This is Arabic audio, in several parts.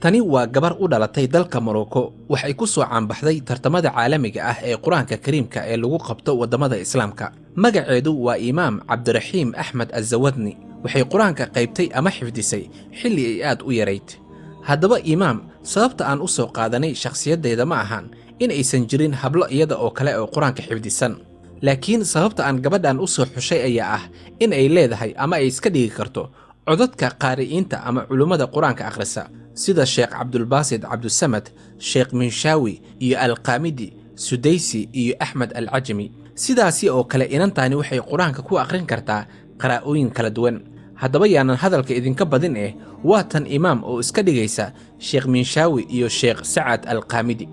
tani waa gabar u dhalatay dalka Morocco waxay ku soo caanbaxday tartamada caalamiga ah ee Quraanka Kariimka ee lagu qabto wadamada Islaamka. Magaceedu waa Imaam Cabdiraxiim Axmed Az-Zawadni. waxay Quraanka qaybtay ama xifdisay xilli ay aad u yarayd. haddaba Imaam, sababta aan u soo qaadanay shakhsiyadeeda ma ahan in aysan jirin hablo iyada oo kale oo Quraanka xifdisan, laakiin sababta aan gabadhan u soo xushay ayaa ah in ay leedahay ama ay iska dhigi karto codadka qaari'iinta ama culimada Quraanka akhrisa sida Sheekh Cabdulbaasid Cabdusamad, Sheekh Minshawi iyo Al-Qaamidi, Sudaysi iyo Axmed Al-Cajami. sidaasi oo kale inantaani waxay Quraanka ku akhrin kartaa qiraa'ooyin kala duwan. haddaba yaanan hadalka idinka badin waa tan Imaam oo iska dhigaysa Sheekh Minshawi iyo Sheekh Sacad Al-Qaamidi.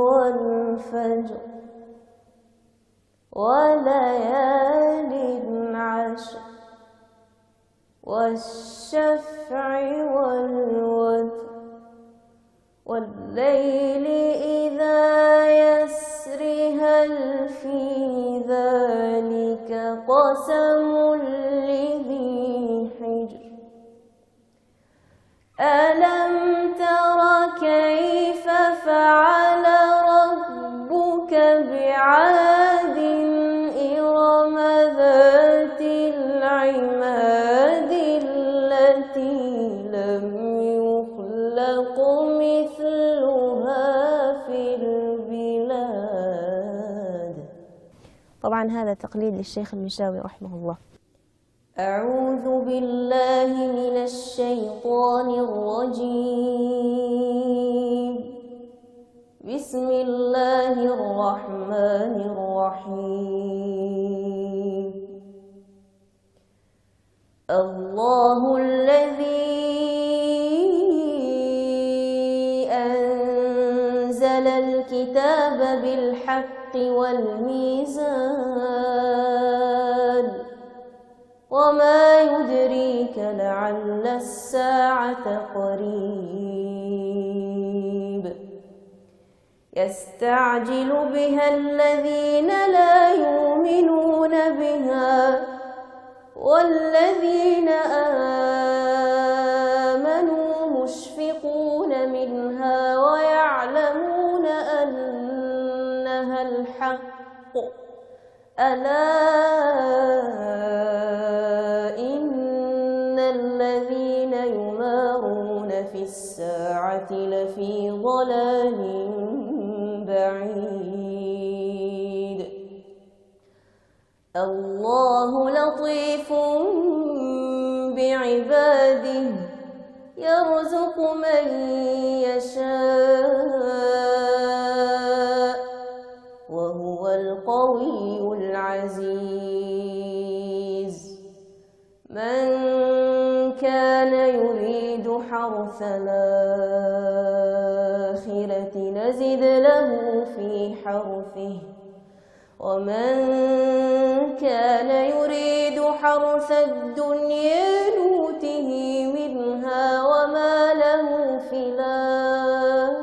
والفجر وليال عشر والشفع والوتر والليل إذا يسر هل في ذلك قسم لذي حجر ألم تر كيف فعل ربك بعاد إرم ذات العماد التي لم يخلق مثلها في البلاد. طبعا هذا تقليد للشيخ المنشاوي رحمه الله. أعوذ بالله من الشيطان الرجيم. بسم الله الرحمن الرحيم. الله الذي أنزل الكتاب بالحق والميزان وما يدريك لعل الساعة قريب يستعجل بها الذين لا يؤمنون بها والذين آمنوا مشفقون منها ويعلمون أنها الحق. ألا إن الذين يمارون في الساعة لفي ضلال بعيد. الله لطيف بعباده يرزق من يشاء وهو القوي العزيز. من كان يريد حرث الآخرة نزد له في حرثه ومن كان يريد حرث الدنيا نؤته منها وما له في الآخرة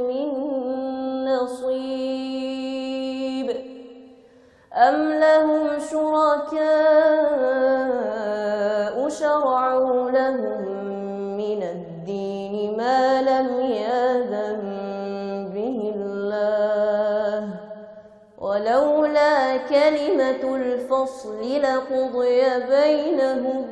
من نصيب. أم لهم شركاء شرعوا لهم من الدين ما لم يأذن به الله ولولا كلمة الفصل لقضي بينهم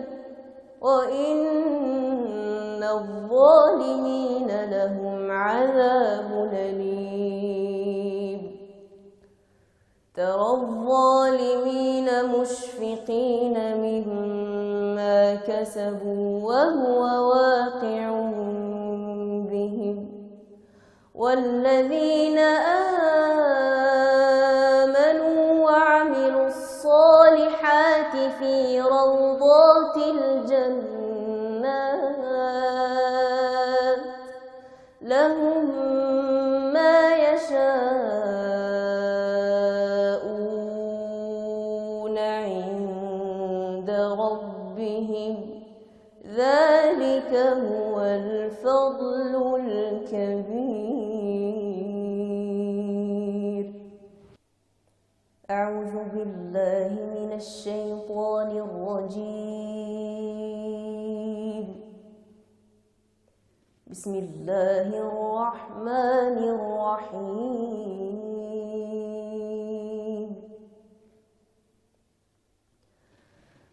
وإن الظالمين لهم عذاب أليم. ترى الظالمين مشفقين مما كسبوا وهو واقع بهم والذين آمنوا وعملوا الصالحات في روضات الجنات لهم ما يشاءون عند ربهم ذلك هو الفضل الكبير. بالله من الشيطان الرجيم. بسم الله الرحمن الرحيم.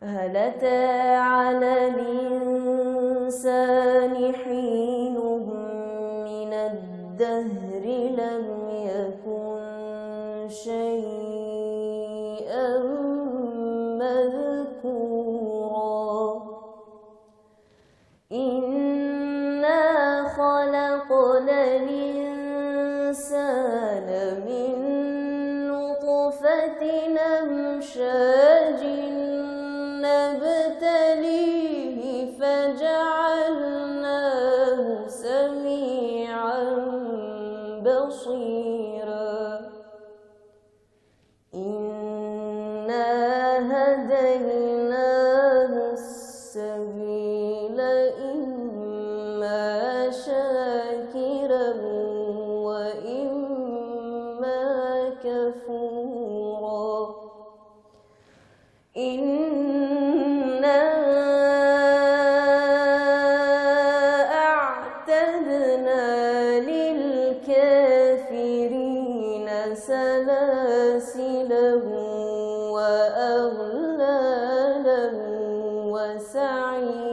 هل أتى على الإنسان حين من الدهر لم يكن شيئا مذكورا إنا خلقنا الإنسان من نطفة أمشاج نبتليه فجعلناه سميعا بصيرا إنا هديناه السبيل إما شاكرا وإما كفورا إنا أعتدنا للكافرين سلاسلا وأغلالا وسعيرا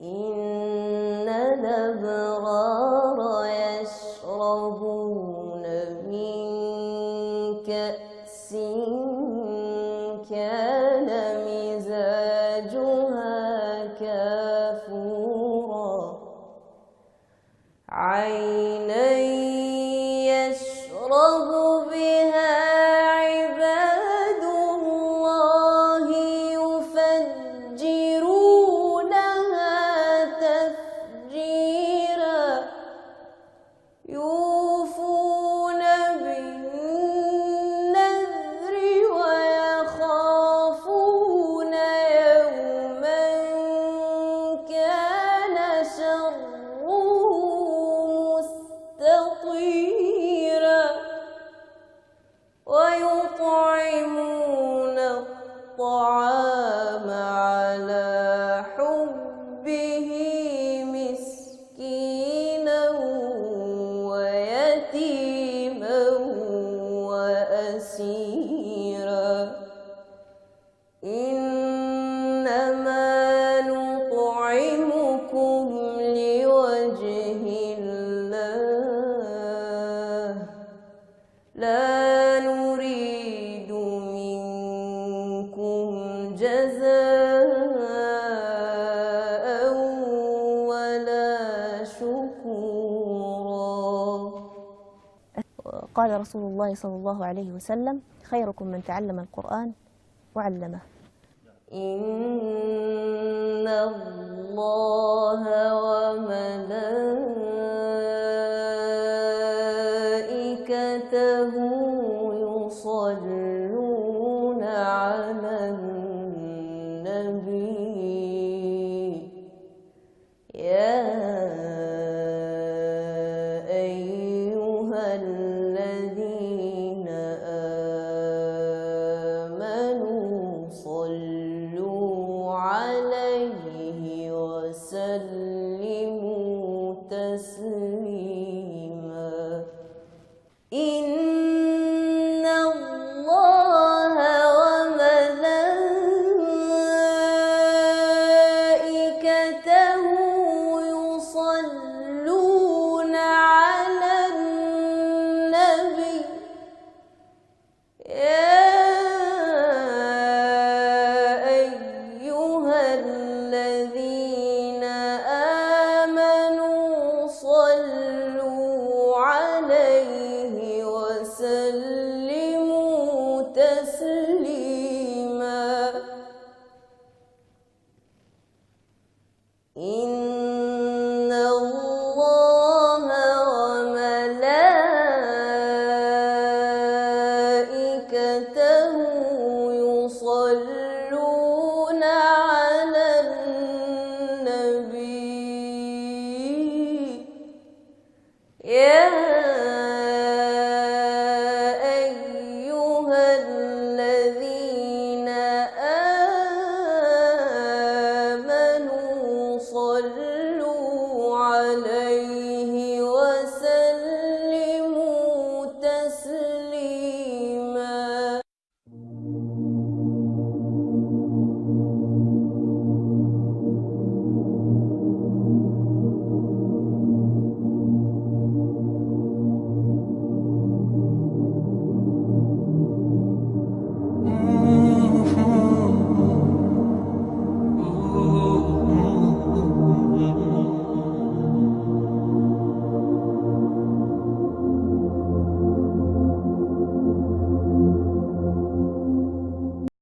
إن الأبرار يشربون من كأس كان مزاجها كافورا عينا يشرب بها عباد الله يفجرونها تفجيرا يوفون بالنذر ويخافون يوما كان شره مستطيرا ويطعمون الطعام على حبه مسكينا ويتيما وأسيرا إنما نطعمكم لوجه الله لا نريد منكم جزاء ولا شكورا. قال رسول الله صلى الله عليه وسلم: خيركم من تعلم القرآن وعلمه. إن الله وملائكته يصلون على النبي يا أيها الذين آمنوا صلوا عليه وسلموا تسليما. إن الله وملائكته يصلون على النبي يا أيها الذين آمنوا صلوا عليه وسلموا تسليما.